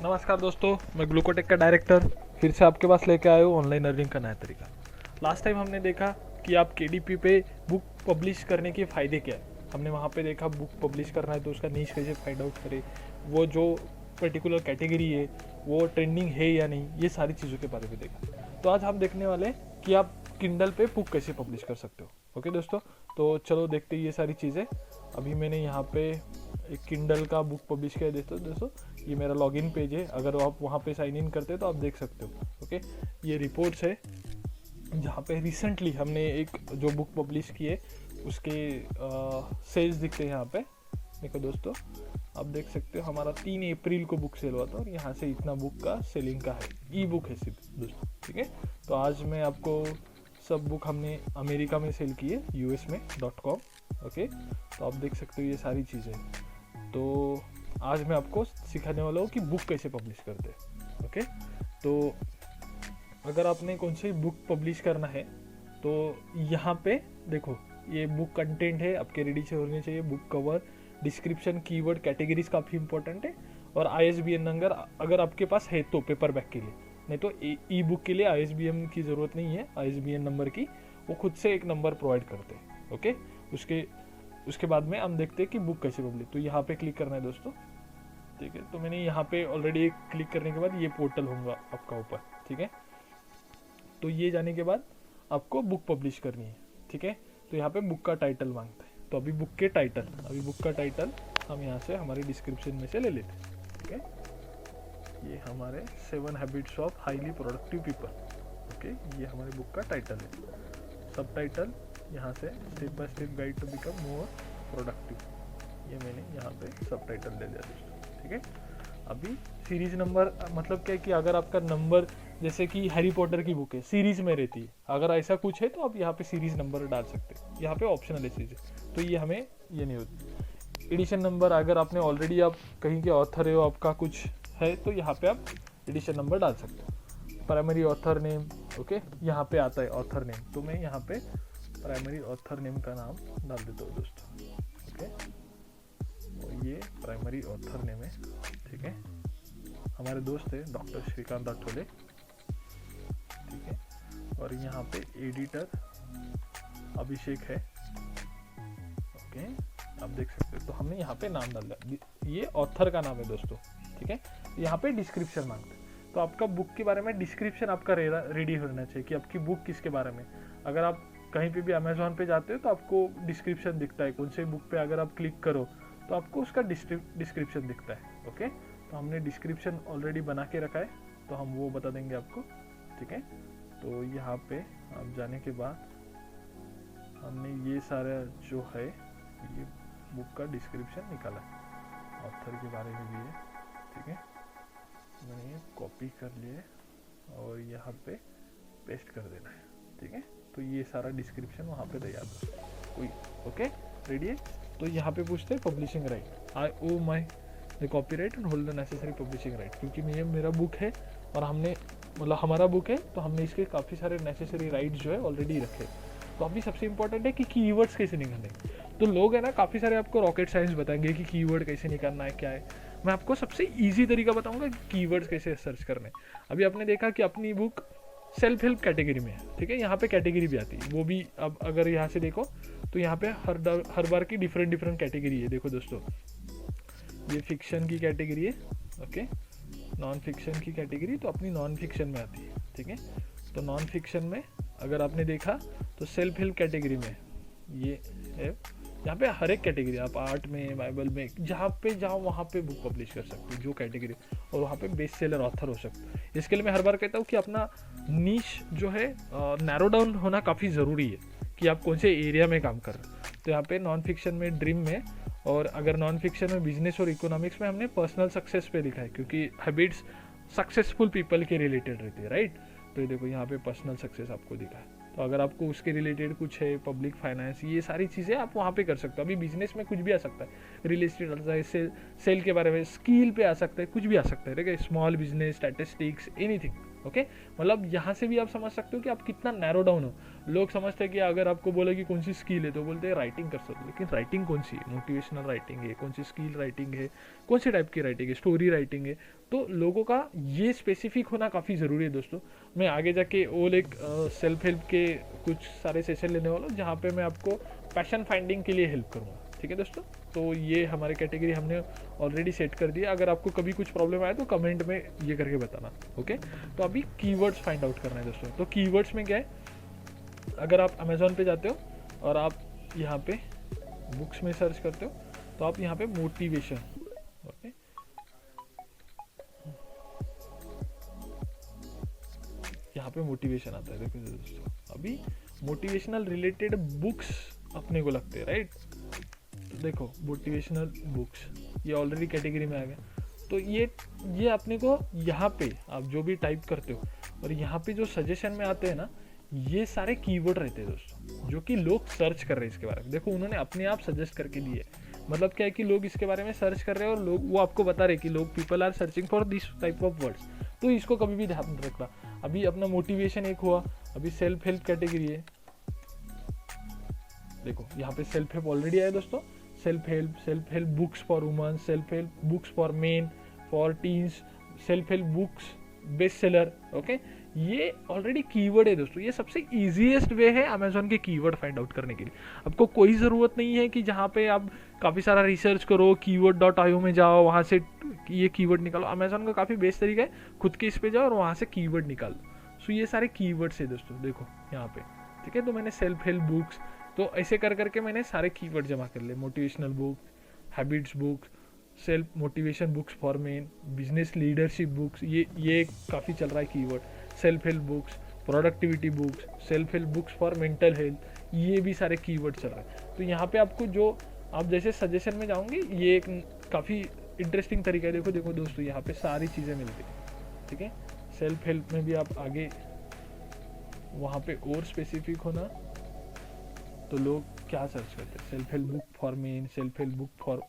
नमस्कार दोस्तों, मैं ग्लूकोटेक का डायरेक्टर फिर से आपके पास लेके आया हूँ ऑनलाइन अर्निंग का नया तरीका। लास्ट टाइम हमने देखा कि आप केडीपी पे बुक पब्लिश करने के फ़ायदे क्या है। हमने वहाँ पे देखा बुक पब्लिश करना है तो उसका नीश कैसे फाइंड आउट करें, वो जो पर्टिकुलर कैटेगरी है वो ट्रेंडिंग है या नहीं, ये सारी चीज़ों के बारे में देखा। तो आज हम देखने वाले हैं कि आप किंडल पे बुक कैसे पब्लिश कर सकते हो। ओके दोस्तों, तो चलो देखते हैं ये सारी चीज़ें। अभी मैंने यहाँ पे एक किंडल का बुक पब्लिश किया है। दोस्तों ये मेरा लॉगिन पेज है, अगर आप वहाँ पे साइन इन करते हैं तो आप देख सकते हो। ओके, ये रिपोर्ट्स है जहाँ पे रिसेंटली हमने एक जो बुक पब्लिश की है उसके सेल्स दिखते हैं यहाँ पे। देखो दोस्तों, आप देख सकते हो हमारा 3 अप्रैल को बुक सेल हुआ था और यहाँ से इतना बुक का सेलिंग का है, ई बुक है सिर्फ दोस्तों। ठीक है, तो आज मैं आपको सब बुक हमने अमेरिका में सेल की है, यूएस में .com। ओके, तो आप देख सकते हो ये सारी चीज़ें। तो आज मैं आपको सिखाने वाला हूँ कि बुक कैसे पब्लिश करते हैं। ओके, तो अगर आपने कौन सी बुक पब्लिश करना है तो यहाँ पे देखो, ये बुक कंटेंट है आपके रेडी से होने चाहिए। Book cover, description, keyword, categories काफ़ी इंपॉर्टेंट है और ISBN नंबर अगर आपके पास है तो पेपर बैक के लिए, नहीं तो ई बुक के लिए ISBN की ज़रूरत नहीं है। ISBN नंबर की वो खुद से एक नंबर प्रोवाइड करते हैं। ओके, उसके बाद में हम देखते हैं कि बुक कैसे पब्लिश। तो यहाँ पे क्लिक करना है दोस्तों। ठीक है, तो मैंने यहाँ पे ऑलरेडी क्लिक करने के बाद ये पोर्टल होगा आपका ऊपर। ठीक है, तो ये जाने के बाद आपको बुक पब्लिश करनी है। ठीक है, तो यहाँ पे बुक का टाइटल मांगता है, तो अभी बुक का टाइटल हम यहाँ से हमारी डिस्क्रिप्शन में से ले लेते हैं। ठीक है, ये हमारे 7 habits of highly productive people. Okay, ये हमारे बुक का टाइटल है। सब टाइटल यहाँ से step by step guide to become more productive, ये मैंने यहाँ पे सब टाइटल दे दिया दोस्तों। ठीक है, अभी सीरीज नंबर मतलब क्या है कि अगर आपका नंबर जैसे कि हैरी पॉटर की बुक है सीरीज में रहती है, अगर ऐसा कुछ है तो आप यहाँ पे सीरीज नंबर डाल सकते हैं। यहाँ पे ऑप्शनल है चीज़ें, तो ये हमें ये नहीं होती। एडिशन नंबर अगर आपने ऑलरेडी आप कहीं के ऑथर है, आपका कुछ है तो यहाँ पे आप एडिशन नंबर डाल सकते हो। प्राइमरी ऑथर नेम, ओके, यहाँ पे आता है ऑथर नेम, तो मैं यहाँ पे प्राइमरी ऑथर नेम का नाम डाल देता हूँ दोस्तों। ओके, तो ये प्राइमरी ऑथर नेम है। ठीक है, हमारे दोस्त है डॉक्टर श्रीकांत आठोले। ठीक है, और यहाँ पे एडिटर अभिषेक है। ओके, आप देख सकते हो, तो हमने यहाँ पे नाम डाल दिया, ये ऑथर का नाम है दोस्तों। ठीक है, यहाँ पे डिस्क्रिप्शन मांगते हैं, तो आपका बुक के बारे में डिस्क्रिप्शन आपका रेडी होना चाहिए कि आपकी बुक किसके बारे में। अगर आप कहीं पे भी अमेजोन पे जाते हो तो आपको डिस्क्रिप्शन दिखता है, कौन से बुक पे अगर आप क्लिक करो तो आपको उसका डिस्क्रिप्शन दिखता है। ओके, तो हमने डिस्क्रिप्शन ऑलरेडी बना के रखा है, तो हम वो बता देंगे आपको। ठीक है, तो यहाँ पे आप जाने के बाद हमने ये सारा जो है ये बुक का डिस्क्रिप्शन निकाला है, ऑथर के बारे में भी है। ठीक है, मैंने ये कॉपी कर लिए और यहाँ पे पेस्ट कर देना है। ठीक है, तो ये सारा डिस्क्रिप्शन वहाँ पे तैयार है कोई। ओके, रेडी है। तो यहाँ पे पूछते हैं publishing right, I oh my the copyright and hold the necessary publishing right, क्योंकि ये मेरा बुक है और हमने मतलब हमारा बुक है तो हमने इसके काफ़ी सारे नेसेसरी राइट्स जो है ऑलरेडी रखे। तो अभी सबसे इंपॉर्टेंट है कि कीवर्ड्स कैसे निकालने। तो लोग है ना काफ़ी सारे आपको रॉकेट साइंस बताएंगे कि कीवर्ड कैसे निकालना है, क्या है। मैं आपको सबसे ईजी तरीका बताऊंगा कि कीवर्ड्स कैसे सर्च करने। अभी आपने देखा कि अपनी बुक सेल्फ हेल्प कैटेगरी में है। ठीक है, यहाँ पे कैटेगरी भी आती है, वो भी अब अगर यहाँ से देखो तो यहाँ पे हर बार की डिफरेंट कैटेगरी है। देखो दोस्तों, ये फिक्शन की कैटेगरी है। ओके, नॉन फिक्शन की कैटेगरी तो अपनी नॉन फिक्शन में आती है। ठीक है, तो नॉन फिक्शन में अगर आपने देखा तो सेल्फ हेल्प कैटेगरी में ये है। यहाँ पे हर एक कैटेगरी आप आर्ट में, बाइबल में, जहाँ पे जाओ वहाँ पे बुक पब्लिश कर सकते हो जो कैटेगरी, और वहाँ पे बेस्ट सेलर ऑथर हो सकते हो। इसके लिए मैं हर बार कहता हूँ कि अपना नीश जो है नैरो डाउन होना काफ़ी ज़रूरी है कि आप कौन से एरिया में काम कर रहे हो। तो यहाँ पे नॉन फिक्शन में ड्रीम में, और अगर नॉन फिक्शन में बिजनेस और इकोनॉमिक्स में हमने पर्सनल सक्सेस पे लिखा है, क्योंकि हैबिट्स सक्सेसफुल पीपल के रिलेटेड रहती है, राइट। तो ये देखो यहाँ पे पर्सनल सक्सेस आपको दिखा है, तो अगर आपको उसके रिलेटेड कुछ है, पब्लिक फाइनेंस, ये सारी चीज़ें आप वहाँ पे कर सकते हो। अभी बिजनेस में कुछ भी आ सकता है, रियल एस्टेट आता है, सेल के बारे में, स्किल पे आ सकता है, कुछ भी आ सकता है। ठीक है, small business, statistics, anything. Okay मतलब यहाँ से भी आप समझ सकते हो कि आप कितना नैरो डाउन हो। लोग समझते हैं कि अगर आपको बोले कि कौन सी स्किल है तो बोलते हैं राइटिंग कर सकते हो, लेकिन राइटिंग कौन सी है, मोटिवेशनल राइटिंग है, कौन सी स्किल राइटिंग है, कौन सी टाइप की राइटिंग है, स्टोरी राइटिंग है। तो लोगों का ये स्पेसिफिक होना काफ़ी ज़रूरी है दोस्तों। मैं आगे जाके और एक सेल्फ हेल्प के कुछ सारे सेशन लेने वाला हूँ जहाँ पे मैं आपको पैशन फाइंडिंग के लिए हेल्प करूँगा। ठीक है दोस्तों, तो ये हमारे कैटेगरी हमने ऑलरेडी सेट कर दिया। अगर आपको कभी कुछ प्रॉब्लम आए तो कमेंट में ये करके बताना। ओके, तो अभी कीवर्ड्स फाइंड आउट करना है दोस्तों। तो कीवर्ड्स में क्या है, अगर आप अमेज़ॉन पे जाते हो और आप यहाँ पे बुक्स में सर्च करते हो तो आप यहाँ पे मोटिवेशन, ओके यहाँ पे मोटिवेशन आता है। देखो दोस्तों, अभी मोटिवेशनल रिलेटेड बुक्स अपने को लगते हैं, राइट। तो देखो मोटिवेशनल बुक्स ये ऑलरेडी कैटेगरी में आ गया। तो ये अपने को यहाँ पे आप जो भी टाइप करते हो और यहाँ पे जो सजेशन में आते हैं ना, ये सारे कीवर्ड रहते हैं दोस्तों, जो कि लोग सर्च कर रहे हैं इसके बारे में। देखो उन्होंने अपने आप सजेस्ट करके दिए, मतलब क्या है कि लोग इसके बारे में सर्च कर रहे हैं और लोग वो आपको बता रहे कि लोग people are searching for this type of words. तो इसको कभी भी ध्यान रखना। अभी अपना मोटिवेशन एक हुआ, अभी सेल्फ हेल्प कैटेगरी है। देखो यहाँ पे सेल्फ हेल्प ऑलरेडी आया दोस्तों, self help books for women, self help books for main, for teens, self help books best seller. Okay, ये ऑलरेडी कीवर्ड है दोस्तों। ये सबसे इजीएस्ट वे है अमेजोन के कीवर्ड फाइंड आउट करने के लिए। आपको कोई ज़रूरत नहीं है कि जहाँ पे आप काफ़ी सारा रिसर्च करो, keyword.io में जाओ, वहाँ से ये कीवर्ड निकालो। अमेजोन का काफ़ी बेस्ट तरीका है, खुद के इस पे जाओ और वहाँ से कीवर्ड निकालो। सो ये सारे कीवर्ड्स है दोस्तों, देखो यहाँ पे। ठीक है, तो मैंने सेल्फ हेल्प बुक्स, तो ऐसे कर करके मैंने सारे कीवर्ड जमा कर लिए। Motivational book, habits books, self motivation books for main, business leadership books, ये काफ़ी चल रहा है keyword. Self help books, productivity books, self help books for mental health, ये भी सारे कीवर्ड चल रहे हैं। तो यहाँ पे आपको जो आप जैसे सजेशन में जाओगे, ये एक काफ़ी इंटरेस्टिंग तरीका है। देखो दोस्तों, यहाँ पे सारी चीज़ें मिलती हैं। ठीक है, सेल्फ हेल्प में भी आप आगे वहाँ पे और स्पेसिफिक होना, तो लोग क्या सर्च करते हैं, self help book for main, self help book for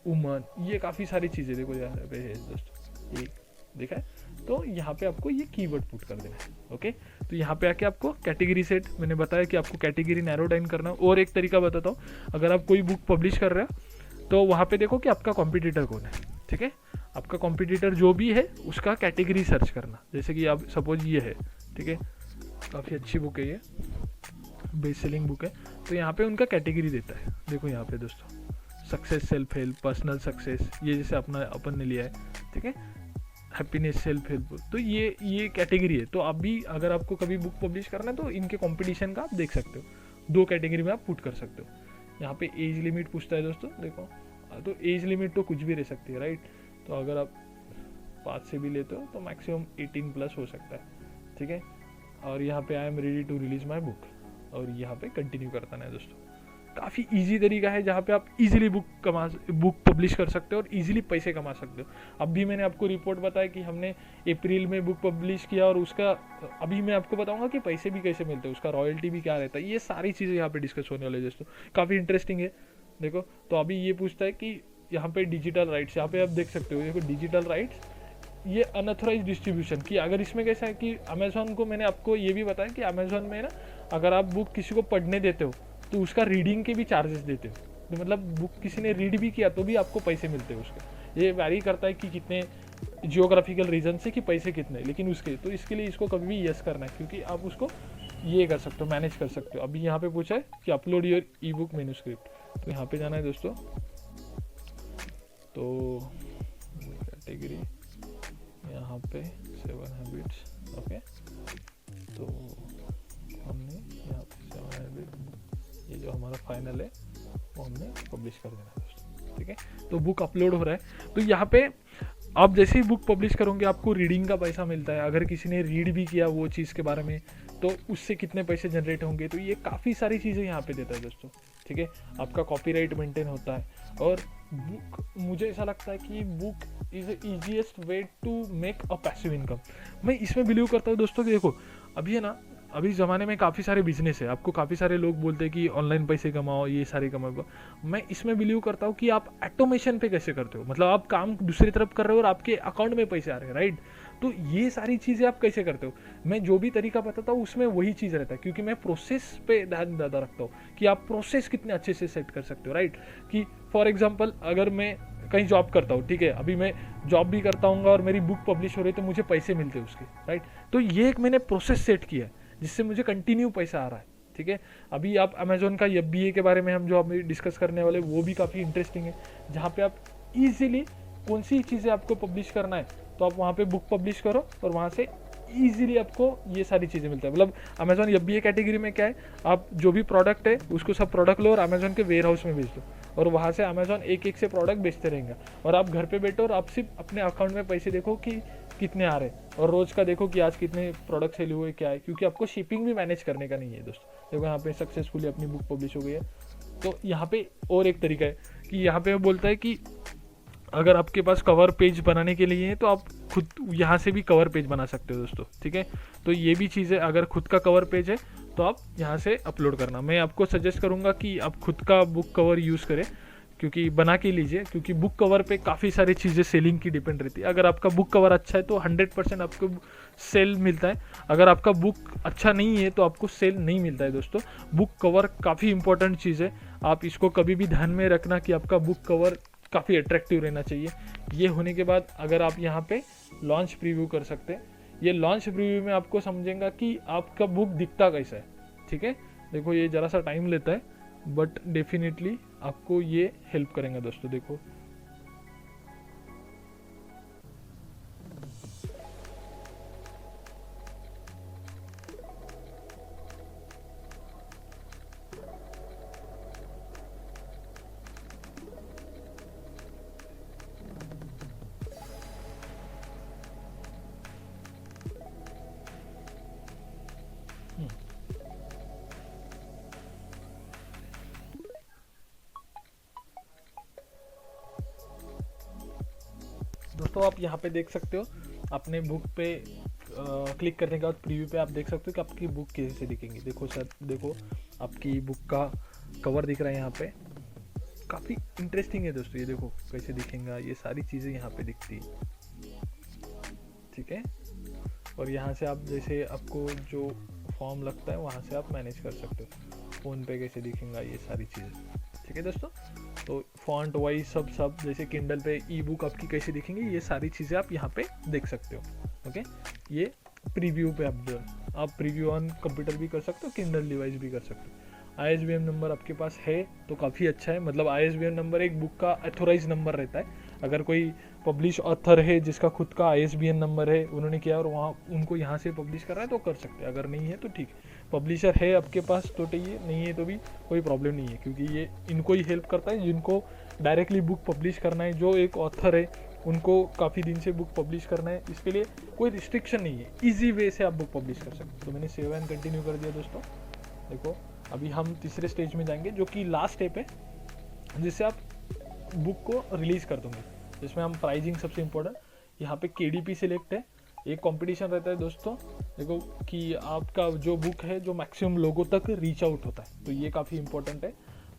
woman, ये काफ़ी सारी चीज़ें देखो यहाँ पे है दोस्तों, एक देखा है। तो यहाँ पे आपको ये कीवर्ड पुट कर देना है। ओके, तो यहाँ पे आके आपको कैटेगरी सेट, मैंने बताया कि आपको कैटेगरी नैरो डाउन करना। और एक तरीका बताता हूँ, अगर आप कोई बुक पब्लिश कर रहे हो तो वहाँ पे देखो कि आपका कॉम्पिटिटर कौन है। ठीक है, आपका कॉम्पिटिटर जो भी है उसका कैटेगरी सर्च करना। जैसे कि आप सपोज ये है, ठीक है, काफ़ी अच्छी बुक है, ये बेस्ट सेलिंग बुक है। तो यहाँ पे उनका कैटेगरी देता है। देखो यहाँ पे दोस्तों, success self help, personal success, ये जैसे अपन ने लिया है। ठीक है, हैप्पीनेस सेल्फ हेल्प, तो ये कैटेगरी है। तो आप भी अगर आपको कभी बुक पब्लिश करना है तो इनके कंपटीशन का आप देख सकते हो, 2 कैटेगरी में आप पुट कर सकते हो। यहाँ पे एज लिमिट पूछता है दोस्तों, देखो तो एज लिमिट तो कुछ भी रह सकती है, राइट। तो अगर आप 5 से भी लेते हो तो मैक्सिमम 18+ हो सकता है। ठीक है, और यहाँ पे I am ready to release my book, और यहाँ पे कंटिन्यू करता है दोस्तों। काफ़ी इजी तरीका है जहाँ पे आप इजीली बुक पब्लिश कर सकते हो और इजीली पैसे कमा सकते हो। अब भी मैंने आपको रिपोर्ट बताया कि हमने अप्रैल में बुक पब्लिश किया, और उसका अभी मैं आपको बताऊंगा कि पैसे भी कैसे मिलते हैं, उसका रॉयल्टी भी क्या रहता है। ये सारी चीज़ें यहाँ पे डिस्कस होने वाले दोस्तों, काफ़ी इंटरेस्टिंग है। देखो, तो अभी ये पूछता है कि यहाँ पे डिजिटल राइट्स, यहाँ पे आप देख सकते हो, देखो डिजिटल राइट्स, ये अनऑथराइज डिस्ट्रीब्यूशन की। अगर इसमें कैसा है कि अमेजोन को, मैंने आपको ये भी बताया कि अमेजोन में ना, अगर आप बुक किसी को पढ़ने देते हो तो उसका रीडिंग के भी चार्जेस देते हो। तो मतलब बुक किसी ने रीड भी किया तो भी आपको पैसे मिलते हैं उसके। ये वैरी करता है कि कितने जियोग्राफिकल रीजन से, कि पैसे कितने, लेकिन उसके तो इसके लिए इसको कभी भी यस करना है, क्योंकि आप उसको ये कर सकते हो, मैनेज कर सकते हो। अभी यहाँ पे पूछा है कि upload your E book manuscript, तो यहाँ पे जाना है दोस्तों। तो कैटेगरी यहाँ पे 7 हैबिट्स, ओके, तो हमने यहाँ पे 7 हैबिट, ये जो हमारा फाइनल है वो हमने पब्लिश कर देना है दोस्तों। ठीक है, तो बुक अपलोड हो रहा है। तो यहाँ पे आप जैसे ही बुक पब्लिश करोगे आपको रीडिंग का पैसा मिलता है। अगर किसी ने रीड भी किया वो चीज़ के बारे में तो उससे कितने पैसे जनरेट होंगे। तो ये काफ़ी सारी चीज़ें यहाँ पे देता है दोस्तों। ठीक है, आपका कॉपीराइट मेंटेन होता है, और बुक, मुझे ऐसा लगता है कि book is the easiest way to make a passive income. मैं इसमें बिलीव करता हूँ दोस्तों कि देखो, अभी है ना, अभी ज़माने में काफ़ी सारे बिजनेस है, आपको काफ़ी सारे लोग बोलते हैं कि ऑनलाइन पैसे कमाओ, ये सारे कमाओ। मैं इसमें बिलीव करता हूँ कि आप ऑटोमेशन पे कैसे करते हो, मतलब आप काम दूसरी तरफ कर रहे हो और आपके अकाउंट में पैसे आ रहे हैं, राइट। तो ये सारी चीज़ें आप कैसे करते हो, मैं जो भी तरीका बताता हूँ उसमें वही चीज़ रहता है, क्योंकि मैं प्रोसेस पे ध्यान ज़्यादा रखता हूँ कि आप प्रोसेस कितने अच्छे से सेट कर सकते हो, राइट। कि फॉर एग्जाम्पल अगर मैं कहीं जॉब करता हूँ, ठीक है, अभी मैं जॉब भी करता हूँ और मेरी बुक पब्लिश हो रही है तो मुझे पैसे मिलते हैं उसके, राइट। तो ये एक मैंने प्रोसेस सेट किया है जिससे मुझे कंटिन्यू पैसा आ रहा है, ठीक है। अभी आप अमेजोन का FBA के बारे में हम जो अभी डिस्कस करने वाले वो भी काफ़ी इंटरेस्टिंग है, जहाँ पे आप इजीली कौन सी चीज़ें आपको पब्लिश करना है तो आप वहाँ पे बुक पब्लिश करो और वहाँ से ईजिली आपको ये सारी चीज़ें मिलता है। मतलब अमेजोन FBA कैटेगरी में क्या है, आप जो भी प्रोडक्ट है उसको सब प्रोडक्ट लो और अमेजोन के वेयर हाउस में बेच दो और वहाँ से अमेजोन एक एक से प्रोडक्ट बेचते रहेंगे और आप घर पे बैठो और आप सिर्फ अपने अकाउंट में पैसे देखो कि कितने आ रहे हैं और रोज़ का देखो कि आज कितने प्रोडक्ट सेल हुए क्या है, क्योंकि आपको शिपिंग भी मैनेज करने का नहीं है दोस्तों। देखो यहाँ पे सक्सेसफुली अपनी बुक पब्लिश हो गई है। तो यहाँ पे और एक तरीका है कि यहाँ पे वो बोलता है कि अगर आपके पास कवर पेज बनाने के लिए है तो आप खुद यहाँ से भी कवर पेज बना सकते हो दोस्तों, ठीक है। तो ये भी चीज़ है, अगर खुद का कवर पेज है तो आप यहाँ से अपलोड करना। मैं आपको सजेस्ट करूँगा कि आप खुद का बुक कवर यूज़ करें, क्योंकि बना के लीजिए, क्योंकि बुक कवर पे काफ़ी सारी चीज़ें सेलिंग की डिपेंड रहती है। अगर आपका बुक कवर अच्छा है तो 100% आपको सेल मिलता है, अगर आपका बुक अच्छा नहीं है तो आपको सेल नहीं मिलता है दोस्तों। बुक कवर काफ़ी इंपॉर्टेंट चीज़ है, आप इसको कभी भी ध्यान में रखना कि आपका बुक कवर काफ़ी अट्रैक्टिव रहना चाहिए। ये होने के बाद अगर आप यहाँ पे लॉन्च प्रीव्यू कर सकते हैं, ये लॉन्च प्रीव्यू में आपको समझेंगे कि आपका बुक दिखता कैसा है, ठीक है। देखो ये ज़रा सा टाइम लेता है बट डेफिनेटली आपको ये हेल्प करेंगे दोस्तों। देखो दोस्तों आप यहाँ पे देख सकते हो, अपने बुक पे क्लिक करने के बाद प्रीव्यू पे आप देख सकते हो कि आपकी बुक कैसे दिखेंगी। देखो सर, देखो आपकी बुक का कवर दिख रहा है यहाँ पे, काफ़ी इंटरेस्टिंग है दोस्तों। ये देखो कैसे दिखेगा, ये सारी चीज़ें यहाँ पे दिखती है, ठीक है। और यहाँ से आप जैसे आपको जो फॉर्म लगता है वहाँ से आप मैनेज कर सकते हो, फ़ोन पे कैसे दिखेगा ये सारी चीज़ें, ठीक है दोस्तों। तो फॉन्ट वाइज सब जैसे किंडल पे ई बुक आपकी कैसे दिखेंगी ये सारी चीज़ें आप यहाँ पे देख सकते हो, ओके। ये प्रीव्यू पे आप प्रीव्यू ऑन कंप्यूटर भी कर सकते हो, किंडल डिवाइस भी कर सकते हो। ISBN नंबर आपके पास है तो काफ़ी अच्छा है, मतलब ISBN नंबर एक बुक का अथोराइज नंबर रहता है। अगर कोई पब्लिश ऑथर है जिसका खुद का ISBN नंबर है, उन्होंने किया और वहाँ उनको यहाँ से पब्लिश कर रहा है तो कर सकते हैं, अगर नहीं है तो ठीक। पब्लिशर है आपके पास तो चाहिए, नहीं है तो भी कोई प्रॉब्लम नहीं है, क्योंकि ये इनको ही हेल्प करता है जिनको डायरेक्टली बुक पब्लिश करना है। जो एक ऑथर है उनको काफ़ी दिन से बुक पब्लिश करना है, इसके लिए कोई रिस्ट्रिक्शन नहीं है, ईजी वे से आप बुक पब्लिश कर सकते हो। तो मैंने सेव एंड कंटिन्यू कर दिया दोस्तों। देखो अभी हम तीसरे स्टेज में जाएंगे जो कि लास्ट स्टेप है, जिससे आप बुक को रिलीज़ कर दोगे, जिसमें हम प्राइजिंग सबसे इम्पोर्टेंट, यहाँ पे KDP सिलेक्ट है। एक कंपटीशन रहता है दोस्तों, देखो कि आपका जो बुक है जो मैक्सिमम लोगों तक रीच आउट होता है, तो ये काफ़ी इंपॉर्टेंट है।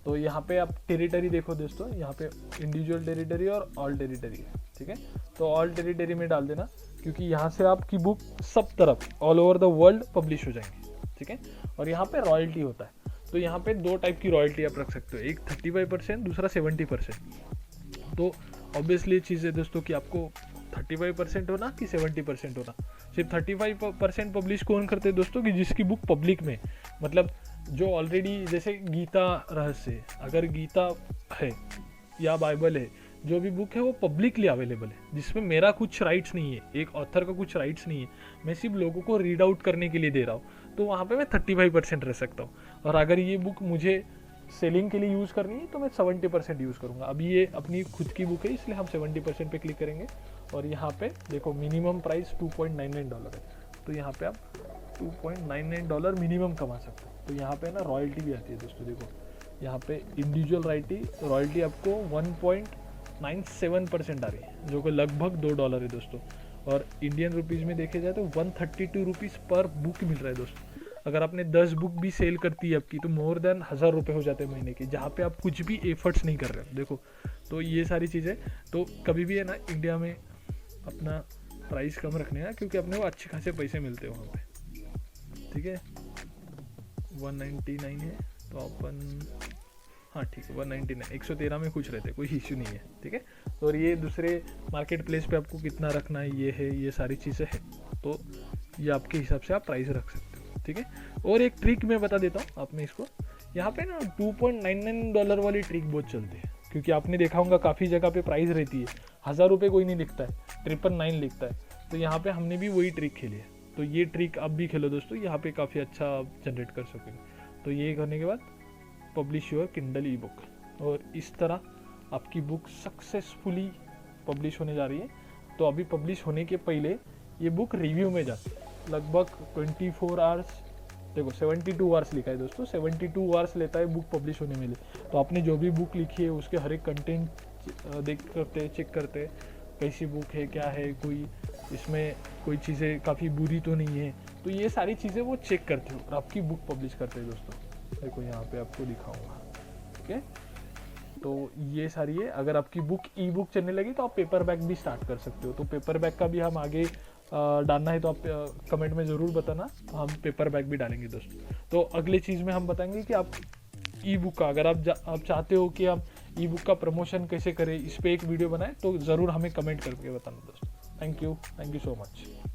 तो यहाँ पे आप टेरिटरी देखो दोस्तों, यहाँ पे इंडिविजुअल टेरिटरी और ऑल टेरिटरी है, ठीक है। तो ऑल टेरिटरी में डाल देना, क्योंकि यहाँ से आपकी बुक सब तरफ all over the world publish हो जाएंगी, ठीक है। और यहाँ पे रॉयल्टी होता है, तो यहाँ पे दो टाइप की रॉयल्टी आप रख सकते हो, एक 35%, दूसरा 70%। तो ऑब्वियसली चीज़ है दोस्तों कि आपको 35% होना कि 70% होना। सिर्फ 35% पब्लिश कौन करते हैं दोस्तों, कि जिसकी बुक पब्लिक में, मतलब जो ऑलरेडी जैसे गीता रहस्य, अगर गीता है या बाइबल है, जो भी बुक है वो पब्लिकली अवेलेबल है, जिसमें मेरा कुछ राइट्स नहीं है, एक ऑथर का कुछ राइट्स नहीं है, मैं सिर्फ लोगों को रीड आउट करने के लिए दे रहा हूँ, तो वहाँ पे मैं 35% रह सकता हूँ। और अगर ये बुक मुझे सेलिंग के लिए यूज़ करनी है तो मैं 70% यूज़ करूँगा। अभी ये अपनी खुद की बुक है इसलिए हम 70% पे क्लिक करेंगे। और यहाँ पे देखो मिनिमम प्राइस $2.99 है, तो यहाँ पे आप $2.99 मिनिमम कमा सकते हो। तो यहाँ पे ना रॉयल्टी भी आती है दोस्तों, देखो यहाँ पे इंडिविजुअल रॉयल्टी आपको 1.97% आ रही है, जो कि लगभग $2 है दोस्तों। और इंडियन रुपीज़ में देखे जाए तो 132 रुपीज़ पर बुक मिल रहा है दोस्तों। अगर आपने 10 बुक भी सेल करती है आपकी, तो मोर देन 1000 रुपये हो जाते हैं महीने के, जहाँ पे आप कुछ भी एफर्ट्स नहीं कर रहे हो। देखो, तो ये सारी चीज़ें, तो कभी भी है ना इंडिया में अपना प्राइस कम रखने का, क्योंकि अपने को अच्छे खासे पैसे मिलते हैं वहाँ पे। ठीक है, 199 है तो अपन, हाँ ठीक है 199, 113 में खुश रहते, कोई इश्यू नहीं है। ठीक है, और ये दूसरे मार्केट प्लेस पे आपको कितना रखना है, ये है, ये सारी चीज़ें हैं, तो ये आपके हिसाब से आप प्राइस रख सकते हो। ठीक है, और एक ट्रिक मैं बता देता हूँ आपने इसको, यहाँ पे ना $2.99 वाली ट्रिक बहुत चलती है, क्योंकि आपने देखा होगा काफ़ी जगह पे प्राइस रहती है 1000 रुपये कोई नहीं लिखता है, 999 लिखता है। तो यहाँ पे हमने भी वही ट्रिक खेली है, तो ये ट्रिक आप भी खेलो दोस्तों, यहाँ पे काफ़ी अच्छा आप जनरेट कर सकोगे। तो ये करने के बाद publish your Kindle E book, और इस तरह आपकी बुक सक्सेसफुली पब्लिश होने जा रही है। तो अभी पब्लिश होने के पहले ये बुक रिव्यू में जाती है, लगभग 24 आवर्स, देखो 72 आवर्स लिखा है दोस्तों, 72 आवर्स लेता है बुक पब्लिश होने में। तो आपने जो भी बुक लिखी है उसके हर एक कंटेंट देख करते, चेक करते, कैसी बुक है, क्या है, कोई इसमें कोई चीज़ें काफ़ी बुरी तो नहीं है, तो ये सारी चीज़ें वो चेक करते हो और आपकी बुक पब्लिश करते हैं दोस्तों। देखो यहाँ पे आपको दिखाऊंगा। ठीक है, तो ये सारी है। अगर आपकी बुक ई बुक चलने लगी तो आप पेपर बैक भी स्टार्ट कर सकते हो, तो पेपर बैक का भी हम आगे डालना है तो आप कमेंट में ज़रूर बताना, हम पेपर बैक भी डालेंगे दोस्तों। तो अगली चीज़ में हम बताएंगे कि आप ई बुक का, अगर आप चाहते हो कि हम ई बुक का प्रमोशन कैसे करें, इस पर एक वीडियो बनाएं, तो ज़रूर हमें कमेंट करके बताना दोस्तों। Thank you so much.